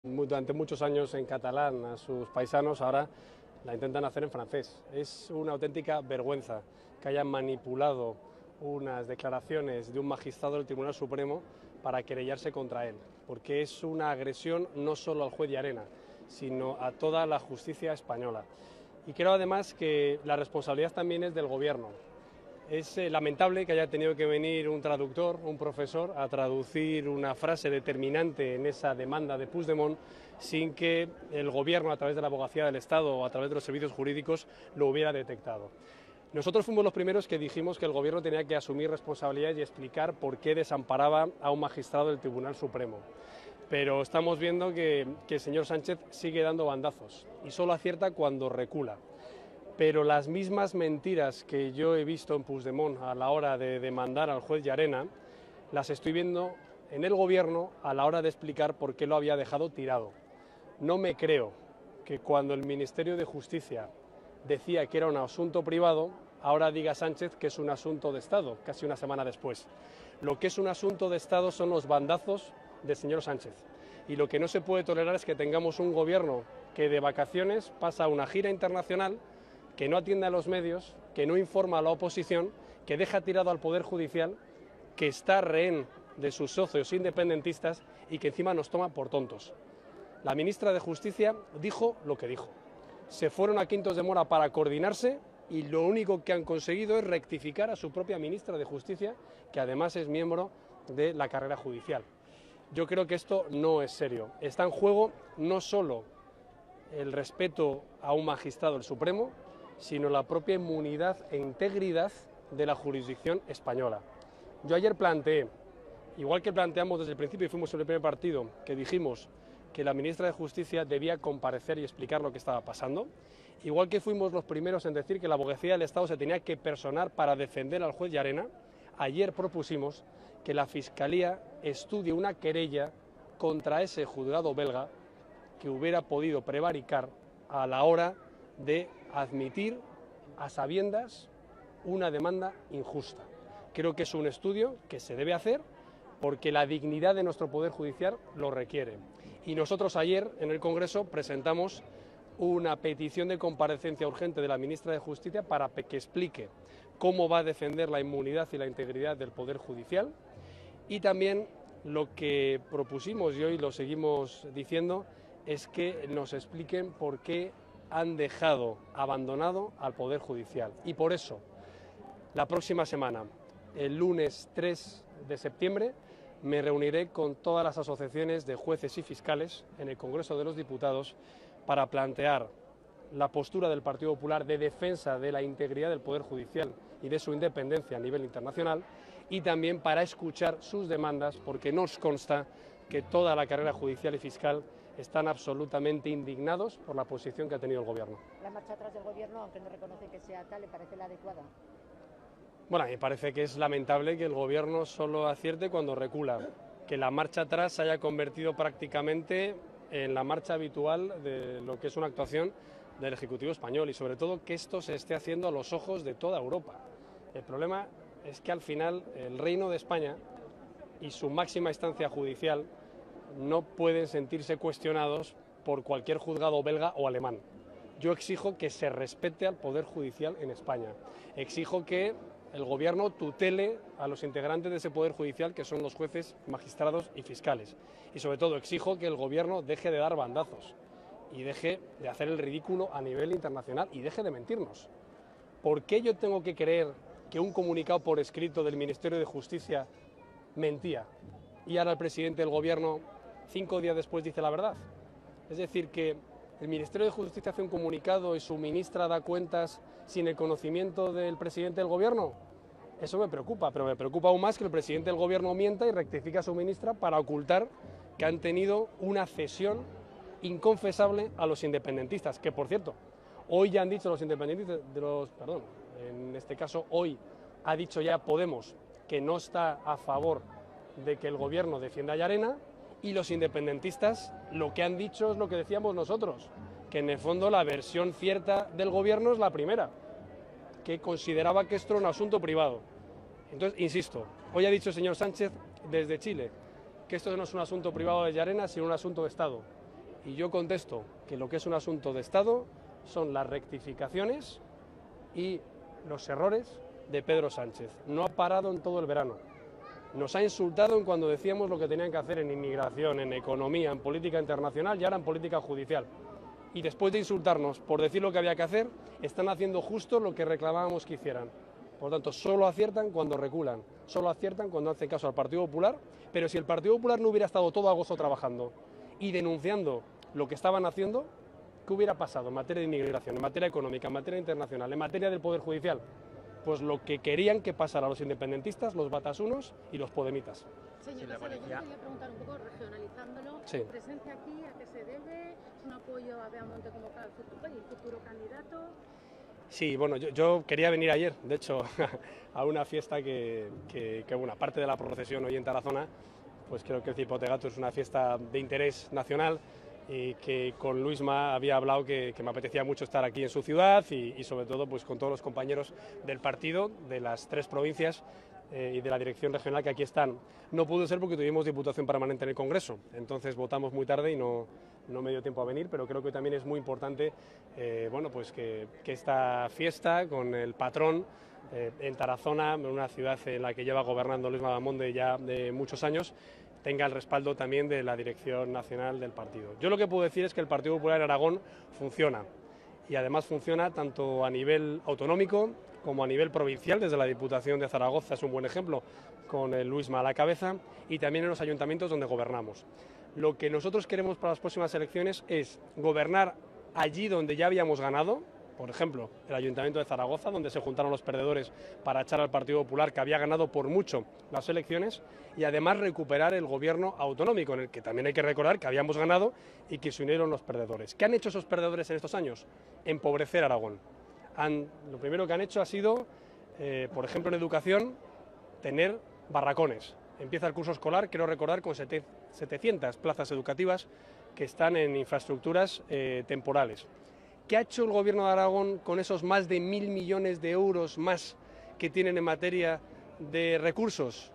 durante muchos años en catalán a sus paisanos, ahora la intentan hacer en francés. Es una auténtica vergüenza que hayan manipulado unas declaraciones de un magistrado del Tribunal Supremo para querellarse contra él, porque es una agresión no solo al juez Llarena, sino a toda la justicia española. Y creo además que la responsabilidad también es del Gobierno. Es lamentable que haya tenido que venir un traductor, un profesor, a traducir una frase determinante en esa demanda de Puigdemont sin que el Gobierno, a través de la Abogacía del Estado o a través de los servicios jurídicos, lo hubiera detectado. Nosotros fuimos los primeros que dijimos que el Gobierno tenía que asumir responsabilidades y explicar por qué desamparaba a un magistrado del Tribunal Supremo. Pero estamos viendo que el señor Sánchez sigue dando bandazos y solo acierta cuando recula. Pero las mismas mentiras que yo he visto en Puigdemont a la hora de demandar al juez Llarena, las estoy viendo en el Gobierno a la hora de explicar por qué lo había dejado tirado. No me creo que cuando el Ministerio de Justicia decía que era un asunto privado, ahora diga Sánchez que es un asunto de Estado, casi una semana después. Lo que es un asunto de Estado son los bandazos del señor Sánchez. Y lo que no se puede tolerar es que tengamos un Gobierno que de vacaciones pasa una gira internacional, que no atiende a los medios, que no informa a la oposición, que deja tirado al Poder Judicial, que está rehén de sus socios independentistas y que encima nos toma por tontos. La ministra de Justicia dijo lo que dijo. Se fueron a Quintos de Mora para coordinarse y lo único que han conseguido es rectificar a su propia ministra de Justicia, que además es miembro de la carrera judicial. Yo creo que esto no es serio. Está en juego no solo el respeto a un magistrado del Supremo, sino la propia inmunidad e integridad de la jurisdicción española. Yo ayer planteé, igual que planteamos desde el principio y fuimos el primer partido, que dijimos que la ministra de Justicia debía comparecer y explicar lo que estaba pasando, igual que fuimos los primeros en decir que la Abogacía del Estado se tenía que personar para defender al juez Llarena, ayer propusimos que la Fiscalía estudie una querella contra ese juzgado belga que hubiera podido prevaricar a la hora de admitir a sabiendas una demanda injusta. Creo que es un estudio que se debe hacer porque la dignidad de nuestro Poder Judicial lo requiere. Y nosotros ayer en el Congreso presentamos una petición de comparecencia urgente de la ministra de Justicia para que explique cómo va a defender la inmunidad y la integridad del Poder Judicial. Y también lo que propusimos, y hoy lo seguimos diciendo, es que nos expliquen por qué han dejado abandonado al Poder Judicial. Y por eso, la próxima semana, el lunes 3 de septiembre, me reuniré con todas las asociaciones de jueces y fiscales en el Congreso de los Diputados para plantear la postura del Partido Popular de defensa de la integridad del Poder Judicial y de su independencia a nivel internacional, y también para escuchar sus demandas, porque nos consta que toda la carrera judicial y fiscal están absolutamente indignados por la posición que ha tenido el Gobierno. La marcha atrás del Gobierno, aunque no reconoce que sea tal, ¿le parece la adecuada? Bueno, a mí me parece que es lamentable que el Gobierno solo acierte cuando recula, que la marcha atrás se haya convertido prácticamente en la marcha habitual de lo que es una actuación del Ejecutivo español y sobre todo que esto se esté haciendo a los ojos de toda Europa. El problema es que al final el Reino de España y su máxima instancia judicial no pueden sentirse cuestionados por cualquier juzgado belga o alemán. Yo exijo que se respete al Poder Judicial en España. Exijo que el Gobierno tutele a los integrantes de ese Poder Judicial, que son los jueces, magistrados y fiscales. Y sobre todo exijo que el Gobierno deje de dar bandazos y deje de hacer el ridículo a nivel internacional y deje de mentirnos. ¿Por qué yo tengo que creer que un comunicado por escrito del Ministerio de Justicia mentía y ahora el presidente del Gobierno 5 días después dice la verdad? Es decir, que el Ministerio de Justicia hace un comunicado y su ministra da cuentas sin el conocimiento del presidente del Gobierno. Eso me preocupa, pero me preocupa aún más que el presidente del Gobierno mienta y rectifique a su ministra para ocultar que han tenido una cesión inconfesable a los independentistas, que por cierto, hoy ya han dicho los independentistas, en este caso hoy ha dicho ya Podemos que no está a favor de que el Gobierno defienda a Llarena, y los independentistas lo que han dicho es lo que decíamos nosotros, que en el fondo la versión cierta del Gobierno es la primera, que consideraba que esto era un asunto privado. Entonces, insisto, hoy ha dicho el señor Sánchez desde Chile que esto no es un asunto privado de Llarena, sino un asunto de Estado. Y yo contesto que lo que es un asunto de Estado son las rectificaciones y los errores de Pedro Sánchez. No ha parado en todo el verano. Nos ha insultado en cuando decíamos lo que tenían que hacer en inmigración, en economía, en política internacional y ahora en política judicial. Y después de insultarnos por decir lo que había que hacer, están haciendo justo lo que reclamábamos que hicieran. Por lo tanto, solo aciertan cuando reculan, solo aciertan cuando hacen caso al Partido Popular, pero si el Partido Popular no hubiera estado todo agosto trabajando y denunciando lo que estaban haciendo, ¿qué hubiera pasado en materia de inmigración, en materia económica, en materia internacional, en materia del Poder Judicial? Pues lo que querían que pasara a los independentistas, los batasunos y los podemitas. Señor Casado, yo quería preguntar un poco, regionalizándolo, Sí. ¿su presencia aquí a qué se debe? ¿Es un apoyo a Beamonte como futuro candidato? Sí, bueno, yo quería venir ayer, de hecho, a una fiesta que bueno, aparte de la procesión hoy en Tarazona, pues creo que el Cipote Gato es una fiesta de interés nacional y que con Luisma había hablado que me apetecía mucho estar aquí en su ciudad y sobre todo pues con todos los compañeros del partido de las 3 provincias y de la dirección regional que aquí están. No pudo ser porque tuvimos diputación permanente en el Congreso, entonces votamos muy tarde y no me dio tiempo a venir, pero creo que también es muy importante bueno, pues que esta fiesta con el patrón en Tarazona, en una ciudad en la que lleva gobernando Luisma Bamonde ya de muchos años, tenga el respaldo también de la dirección nacional del partido. Yo lo que puedo decir es que el Partido Popular en Aragón funciona y además funciona tanto a nivel autonómico como a nivel provincial, desde la Diputación de Zaragoza es un buen ejemplo, con el Luisma a la cabeza, y también en los ayuntamientos donde gobernamos. Lo que nosotros queremos para las próximas elecciones es gobernar allí donde ya habíamos ganado, por ejemplo, el Ayuntamiento de Zaragoza, donde se juntaron los perdedores para echar al Partido Popular, que había ganado por mucho las elecciones, y además recuperar el gobierno autonómico, en el que también hay que recordar que habíamos ganado y que se unieron los perdedores. ¿Qué han hecho esos perdedores en estos años? Empobrecer Aragón. Lo primero que han hecho ha sido, por ejemplo, en educación, tener barracones. Empieza el curso escolar, quiero recordar, con 700 plazas educativas que están en infraestructuras temporales. ¿Qué ha hecho el Gobierno de Aragón con esos más de 1.000 millones de euros más que tienen en materia de recursos?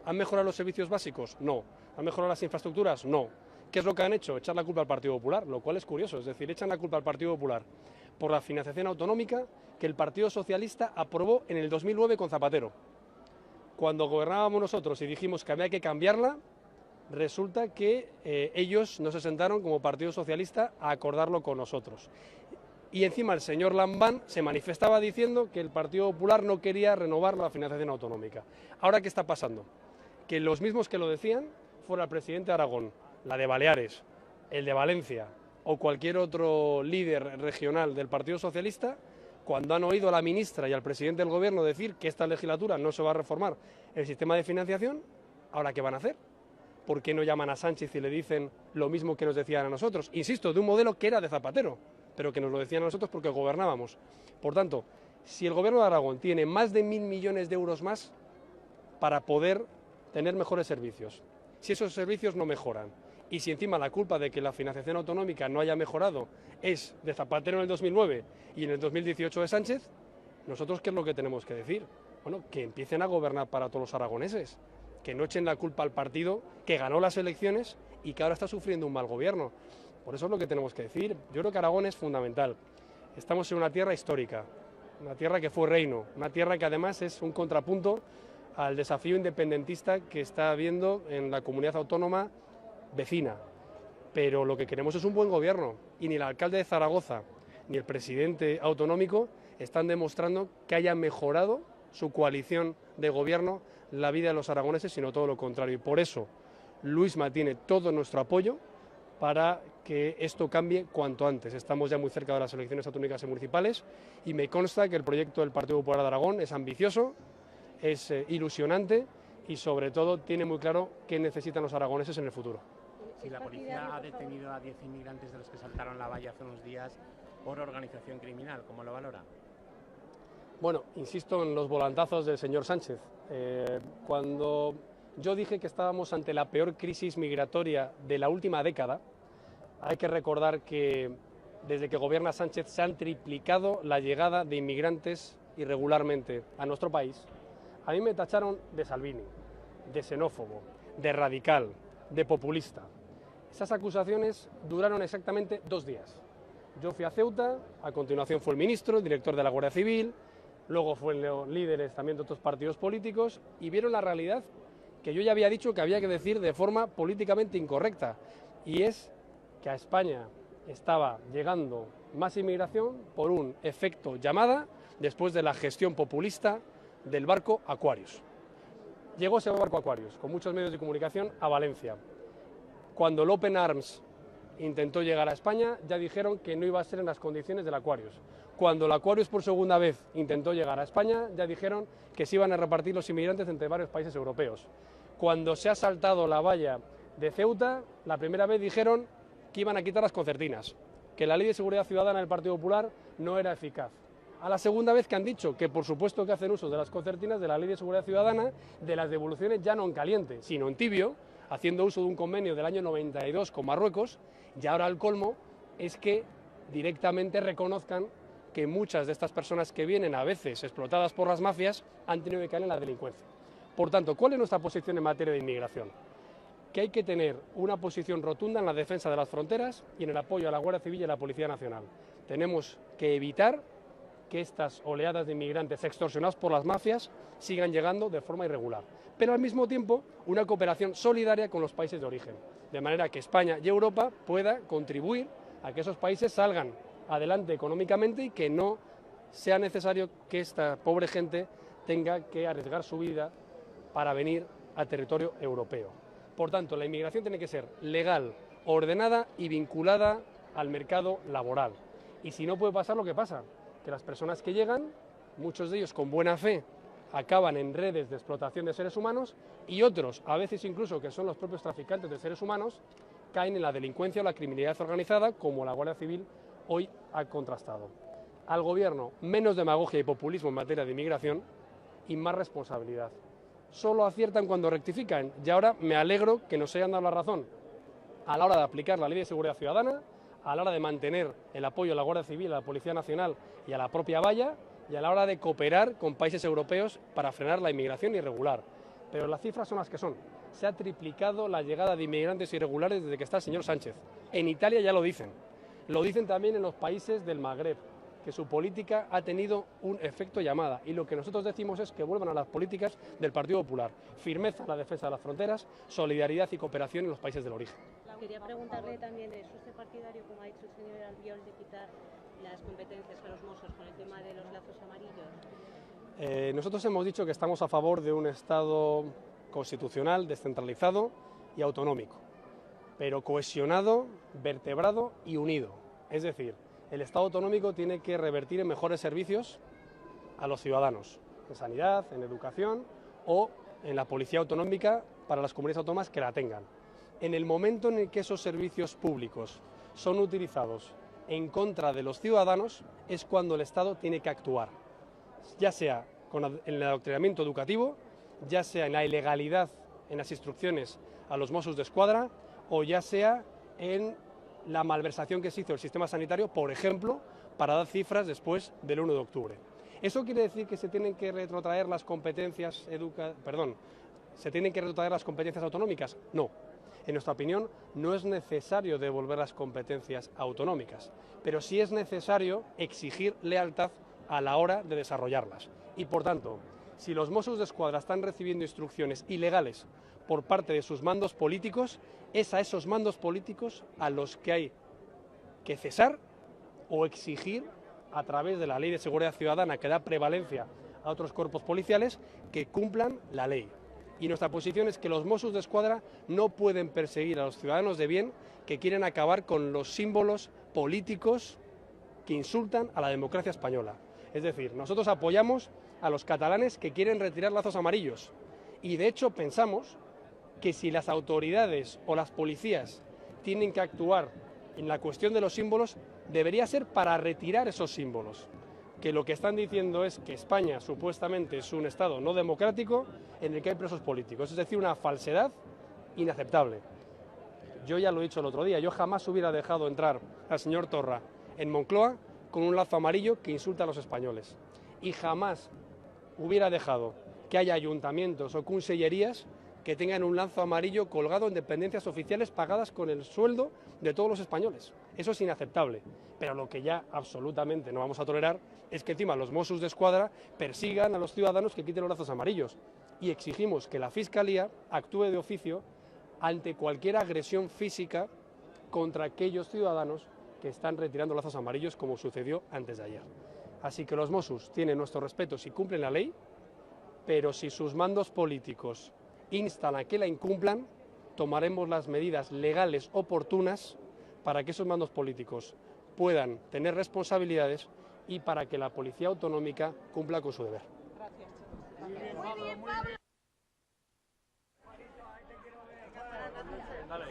¿Han mejorado los servicios básicos? No. ¿Han mejorado las infraestructuras? No. ¿Qué es lo que han hecho? Echar la culpa al Partido Popular, lo cual es curioso. Es decir, echan la culpa al Partido Popular por la financiación autonómica que el Partido Socialista aprobó en el 2009 con Zapatero. Cuando gobernábamos nosotros y dijimos que había que cambiarla, resulta que ellos no se sentaron como Partido Socialista a acordarlo con nosotros. Y encima el señor Lambán se manifestaba diciendo que el Partido Popular no quería renovar la financiación autonómica. ¿Ahora qué está pasando? Que los mismos que lo decían fuera el presidente de Aragón, la de Baleares, el de Valencia o cualquier otro líder regional del Partido Socialista, cuando han oído a la ministra y al presidente del Gobierno decir que esta legislatura no se va a reformar el sistema de financiación, ¿ahora qué van a hacer? ¿Por qué no llaman a Sánchez y le dicen lo mismo que nos decían a nosotros? Insisto, de un modelo que era de Zapatero, pero que nos lo decían a nosotros porque gobernábamos. Por tanto, si el Gobierno de Aragón tiene más de 1.000 millones de euros más para poder tener mejores servicios, si esos servicios no mejoran, y si encima la culpa de que la financiación autonómica no haya mejorado es de Zapatero en el 2009 y en el 2018 de Sánchez, ¿nosotros qué es lo que tenemos que decir? Bueno, que empiecen a gobernar para todos los aragoneses, que no echen la culpa al partido que ganó las elecciones y que ahora está sufriendo un mal gobierno. Por eso es lo que tenemos que decir. Yo creo que Aragón es fundamental. Estamos en una tierra histórica, una tierra que fue reino, una tierra que además es un contrapunto al desafío independentista que está habiendo en la comunidad autónoma vecina. Pero lo que queremos es un buen gobierno y ni el alcalde de Zaragoza ni el presidente autonómico están demostrando que haya mejorado su coalición de gobierno la vida de los aragoneses, sino todo lo contrario. Y por eso Luisma tiene todo nuestro apoyo para que esto cambie cuanto antes. Estamos ya muy cerca de las elecciones autonómicas y municipales y me consta que el proyecto del Partido Popular de Aragón es ambicioso, es ilusionante y sobre todo tiene muy claro qué necesitan los aragoneses en el futuro. Si la policía ha detenido a 10 inmigrantes de los que saltaron la valla hace unos días por organización criminal, ¿cómo lo valora? Bueno, insisto en los volantazos del señor Sánchez. Cuando yo dije que estábamos ante la peor crisis migratoria de la última década, hay que recordar que desde que gobierna Sánchez se han triplicado la llegada de inmigrantes irregularmente a nuestro país. A mí me tacharon de Salvini, de xenófobo, de radical, de populista. Esas acusaciones duraron exactamente 2 días. Yo fui a Ceuta, a continuación fue el ministro, el director de la Guardia Civil, luego fueron líderes también de otros partidos políticos y vieron la realidad que yo ya había dicho que había que decir de forma políticamente incorrecta, y es que a España estaba llegando más inmigración por un efecto llamada después de la gestión populista del barco Aquarius. Llegó ese barco Aquarius con muchos medios de comunicación a Valencia. Cuando el Open Arms intentó llegar a España, ya dijeron que no iba a ser en las condiciones del Aquarius. Cuando el Aquarius por segunda vez intentó llegar a España, ya dijeron que se iban a repartir los inmigrantes entre varios países europeos. Cuando se ha saltado la valla de Ceuta, la primera vez dijeron que iban a quitar las concertinas, que la Ley de Seguridad Ciudadana del Partido Popular no era eficaz. A la segunda vez que han dicho que por supuesto que hacen uso de las concertinas, de la Ley de Seguridad Ciudadana, de las devoluciones ya no en caliente, sino en tibio, haciendo uso de un convenio del año 92 con Marruecos, y ahora el colmo es que directamente reconozcan que muchas de estas personas que vienen a veces explotadas por las mafias han tenido que caer en la delincuencia. Por tanto, ¿cuál es nuestra posición en materia de inmigración? Que hay que tener una posición rotunda en la defensa de las fronteras y en el apoyo a la Guardia Civil y a la Policía Nacional. Tenemos que evitar que estas oleadas de inmigrantes extorsionados por las mafias sigan llegando de forma irregular, pero al mismo tiempo una cooperación solidaria con los países de origen, de manera que España y Europa pueda contribuir a que esos países salgan adelante económicamente y que no sea necesario que esta pobre gente tenga que arriesgar su vida para venir al territorio europeo. Por tanto, la inmigración tiene que ser legal, ordenada y vinculada al mercado laboral. Y si no, puede pasar lo que pasa, que las personas que llegan, muchos de ellos con buena fe, acaban en redes de explotación de seres humanos, y otros, a veces incluso que son los propios traficantes de seres humanos, caen en la delincuencia o la criminalidad organizada, como la Guardia Civil hoy ha contrastado. Al Gobierno, menos demagogia y populismo en materia de inmigración y más responsabilidad. Solo aciertan cuando rectifican, y ahora me alegro que nos hayan dado la razón a la hora de aplicar la Ley de Seguridad Ciudadana, a la hora de mantener el apoyo a la Guardia Civil, a la Policía Nacional y a la propia valla, y a la hora de cooperar con países europeos para frenar la inmigración irregular. Pero las cifras son las que son. Se ha triplicado la llegada de inmigrantes irregulares desde que está el señor Sánchez. En Italia ya lo dicen también en los países del Magreb, que su política ha tenido un efecto llamada, y lo que nosotros decimos es que vuelvan a las políticas del Partido Popular: firmeza en la defensa de las fronteras, solidaridad y cooperación en los países del origen. Quería preguntarle también, ¿es usted partidario, como ha dicho el señor Albiol, de quitar las competencias a los Mossos con el tema de los lazos amarillos? Nosotros hemos dicho que estamos a favor de un Estado constitucional, descentralizado y autonómico, pero cohesionado, vertebrado y unido. Es decir, el Estado autonómico tiene que revertir en mejores servicios a los ciudadanos, en sanidad, en educación o en la policía autonómica para las comunidades autónomas que la tengan. En el momento en el que esos servicios públicos son utilizados en contra de los ciudadanos, es cuando el Estado tiene que actuar, ya sea en el adoctrinamiento educativo, ya sea en la ilegalidad en las instrucciones a los Mossos d'Esquadra, o ya sea en la malversación que se hizo el sistema sanitario, por ejemplo, para dar cifras después del 1 de octubre. ¿Eso quiere decir que se tienen que retrotraer las competencias autonómicas? No. En nuestra opinión, no es necesario devolver las competencias autonómicas, pero sí es necesario exigir lealtad a la hora de desarrollarlas. Y, por tanto, si los Mossos d'Esquadra están recibiendo instrucciones ilegales por parte de sus mandos políticos, es a esos mandos políticos a los que hay que cesar o exigir, a través de la Ley de Seguridad Ciudadana, que da prevalencia a otros cuerpos policiales, que cumplan la ley. Y nuestra posición es que los Mossos d'Esquadra no pueden perseguir a los ciudadanos de bien que quieren acabar con los símbolos políticos que insultan a la democracia española. Es decir, nosotros apoyamos a los catalanes que quieren retirar lazos amarillos, y de hecho pensamos que si las autoridades o las policías tienen que actuar en la cuestión de los símbolos, debería ser para retirar esos símbolos, que lo que están diciendo es que España supuestamente es un Estado no democrático en el que hay presos políticos, es decir, una falsedad inaceptable. Yo ya lo he dicho el otro día, yo jamás hubiera dejado entrar al señor Torra en Moncloa con un lazo amarillo que insulta a los españoles, y jamás hubiera dejado que haya ayuntamientos o consellerías que tengan un lazo amarillo colgado en dependencias oficiales pagadas con el sueldo de todos los españoles. Eso es inaceptable, pero lo que ya absolutamente no vamos a tolerar es que encima los Mossos de Escuadra persigan a los ciudadanos que quiten los lazos amarillos, y exigimos que la Fiscalía actúe de oficio ante cualquier agresión física contra aquellos ciudadanos que están retirando lazos amarillos, como sucedió antes de ayer. Así que los Mossos tienen nuestro respeto si cumplen la ley, pero si sus mandos políticos instan a que la incumplan, tomaremos las medidas legales oportunas para que esos mandos políticos puedan tener responsabilidades y para que la Policía Autonómica cumpla con su deber. Dale.